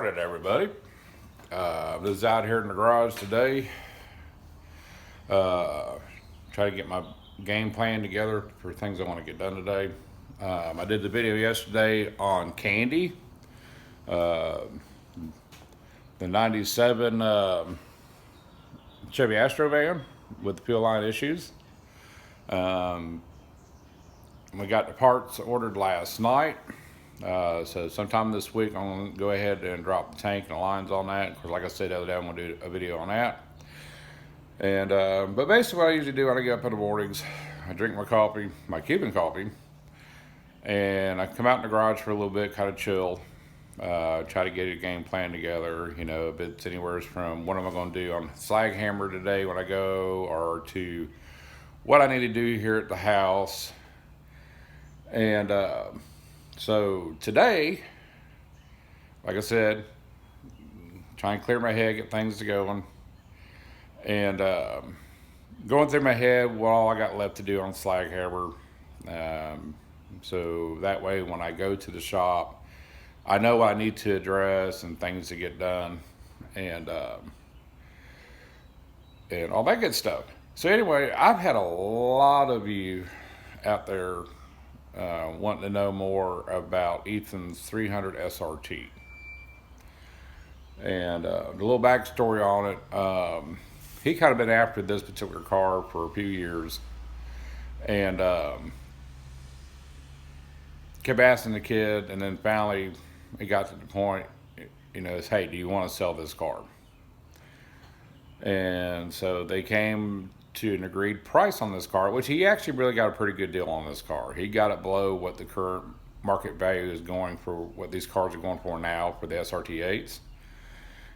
Morning, everybody. This is out here in the garage today. Try to get my game plan together for things I want to get done today. I did the video yesterday on Candy, uh, the 97 Chevy Astro van with the fuel line issues. We got the parts ordered last night. So sometime this week, I'm going to go ahead and drop the tank and the lines on that. Of course, like I said the other day, I'm going to do a video on that. And but basically, what I usually do when I get up in the mornings, I drink my coffee, my Cuban coffee, and I come out in the garage for a little bit, kind of chill, try to get a game plan together. You know, if it's anywhere from what am I going to do on SlagHammer today when I go, or to what I need to do here at the house. And so today, like I said, try and clear my head, get things going, and going through my head what all I got left to do on SlagHammer. So that way, when I go to the shop, I know what I need to address and things to get done, and all that good stuff. So anyway, I've had a lot of you out there wanting to know more about Ethan's 300 SRT. And a little backstory on it. He kind of been after this particular car for a few years, and kept asking the kid, and then finally it got to the point, you know, hey, do you want to sell this car? And so they came to an agreed price on this car, which he actually really got a pretty good deal on this car. He got it below what the current market value is going for, what these cars are going for now for the SRT8s.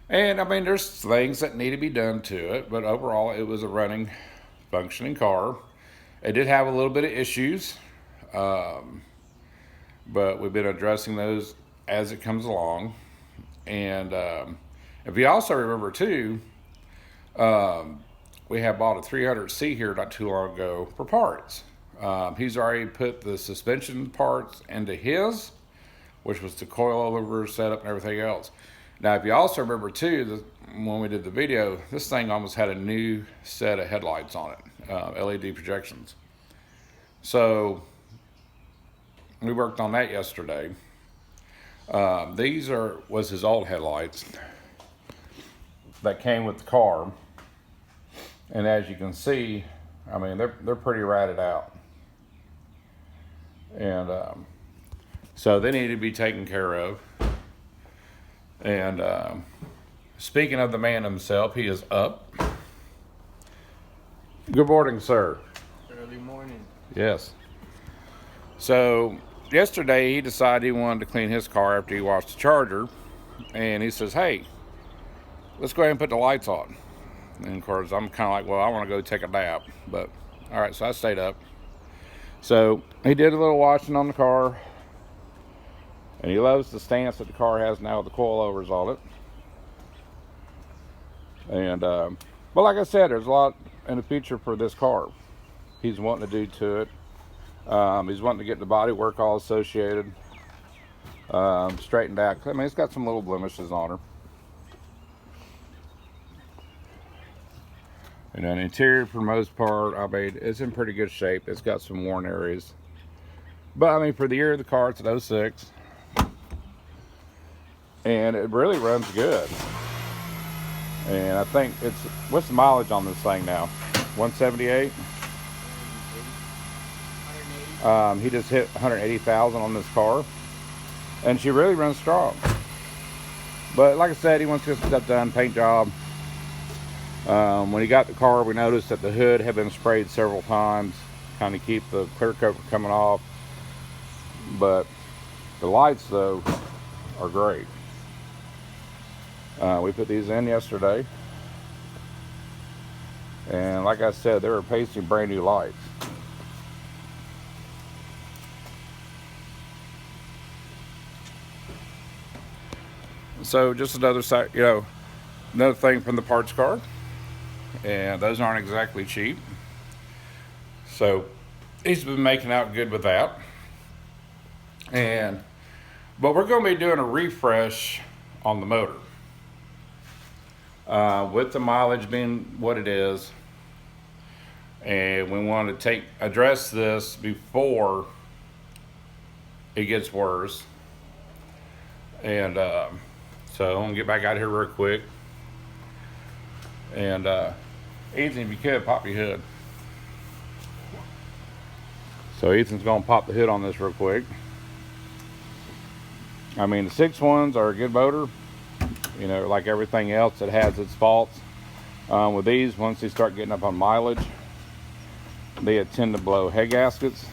And I mean, there's things that need to be done to it, but overall it was a running, functioning car. It did have a little bit of issues, but we've been addressing those as it comes along. And if you also remember too, we have bought a 300C here not too long ago for parts. He's already put the suspension parts into his, which was the coilover setup and everything else. Now, if you also remember too, when we did the video, this thing almost had a new set of headlights on it, LED projections. So we worked on that yesterday. These was his old headlights that came with the car. And as you can see, I mean, they're pretty ratted out. And so they need to be taken care of. And speaking of the man himself, he is up. Good morning, sir. Early morning. Yes. So yesterday he decided he wanted to clean his car after he washed the charger. And he says, hey, let's go ahead and put the lights on. And of course, I'm kind of like, well, I want to go take a nap. But all right, so I stayed up. So he did a little washing on the car. And he loves the stance that the car has now with the coilovers on it. And, but like I said, there's a lot in the future for this car. He's wanting to do to it. He's wanting to get the body work all associated, straightened out. I mean, it's got some little blemishes on her. And then interior, for the most part, I mean, it's in pretty good shape. It's got some worn areas. But, I mean, for the year of the car, it's an 06. And it really runs good. And I think it's, what's the mileage on this thing now? 178? He just hit 180,000 on this car. And she really runs strong. But like I said, he wants to get some stuff done, paint job. When he got the car, we noticed that the hood had been sprayed several times, kind of keep the clear coat from coming off. But the lights, though, are great. We put these in yesterday. And like I said, they were pasting brand new lights. So just another side, you know, another thing from the parts card. And those aren't exactly cheap. So he's been making out good with that. But we're going to be doing a refresh on the motor. With the mileage being what it is, and we want to address this before it gets worse. And so I'm gonna get back out here real quick. And Ethan, if you could, pop your hood. So Ethan's gonna pop the hood on this real quick. I mean, the 6.1s are a good motor. You know, like everything else, it has its faults. With these, once they start getting up on mileage, they tend to blow head gaskets.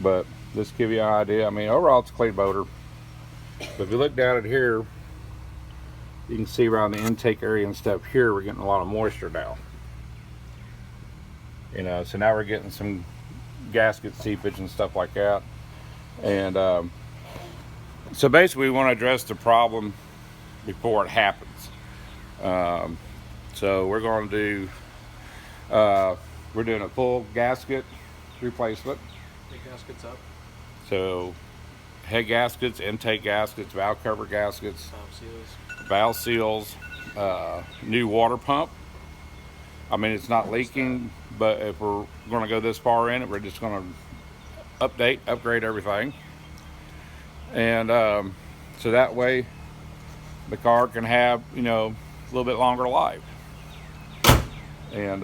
But just to give you an idea, I mean, overall it's a clean motor. But if you look down at here, you can see around the intake area and stuff here, we're getting a lot of moisture now. You know, so now we're getting some gasket seepage and stuff like that. And so basically we want to address the problem before it happens. So we're going to do, we're doing a full gasket replacement. The gaskets up. So head gaskets, intake gaskets, valve cover gaskets, Valve seals. new water pump. I mean, it's not leaking, but if we're going to go this far in it, we're just going to upgrade everything. And so that way the car can have, you know, a little bit longer life. And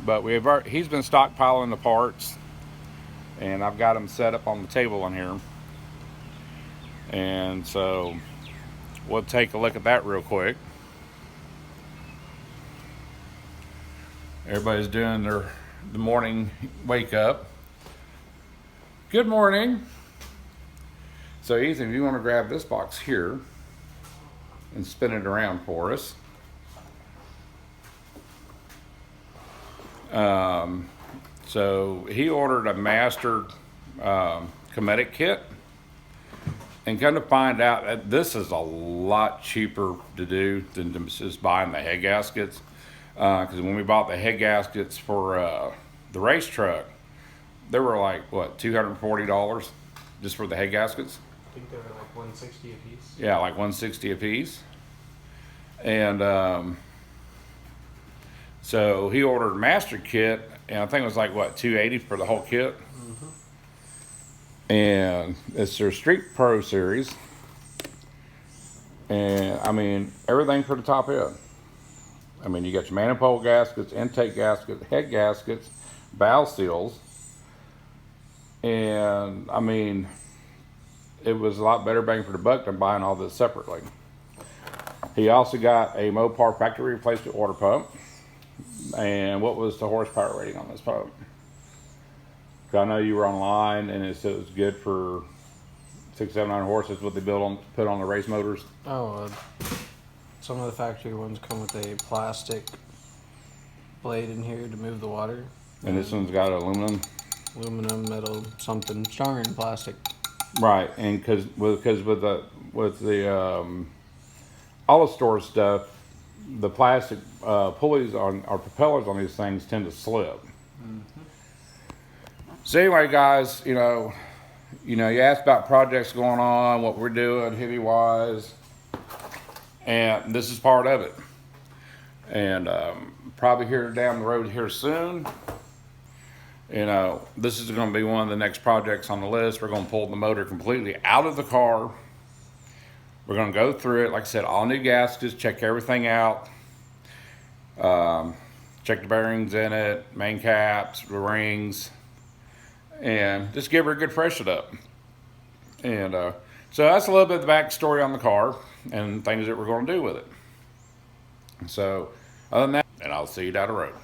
but he's been stockpiling the parts, and I've got them set up on the table in here. And so we'll take a look at that real quick. Everybody's doing the morning wake up. Good morning. So Ethan, if you want to grab this box here and spin it around for us. So he ordered a master Cometic kit, and come to find out that this is a lot cheaper to do than just buying the head gaskets. Because when we bought the head gaskets for the race truck, they were like, what, $240 just for the head gaskets? I think they were like $160 a piece. Yeah, like $160 a piece. And so he ordered a master kit, and I think it was like, what, $280 for the whole kit? And it's their Street Pro series. And I mean, everything for the top end. I mean, you got your manifold gaskets, intake gaskets, head gaskets, valve seals. And I mean, it was a lot better bang for the buck than buying all this separately. He also got a Mopar factory replacement water pump. And what was the horsepower rating on this pump? I know you were online, and it said it was good for 679 horses. What they put on the race motors. Oh, some of the factory ones come with a plastic blade in here to move the water. And this one's got aluminum, metal, something stronger than plastic. right? And because with the all the store stuff, the plastic pulleys or propellers on these things tend to slip. So anyway, guys, you know, you asked about projects going on, what we're doing Hemi wise, and this is part of it. And probably here down the road here soon, you know, this is going to be one of the next projects on the list. We're going to pull the motor completely out of the car. We're going to go through it, like I said, all new gaskets, check everything out, check the bearings in it, main caps, the rings, and just give her a good freshen up. And so that's a little bit of the backstory on the car and things that we're going to do with it. So other than that, and I'll see you down the road.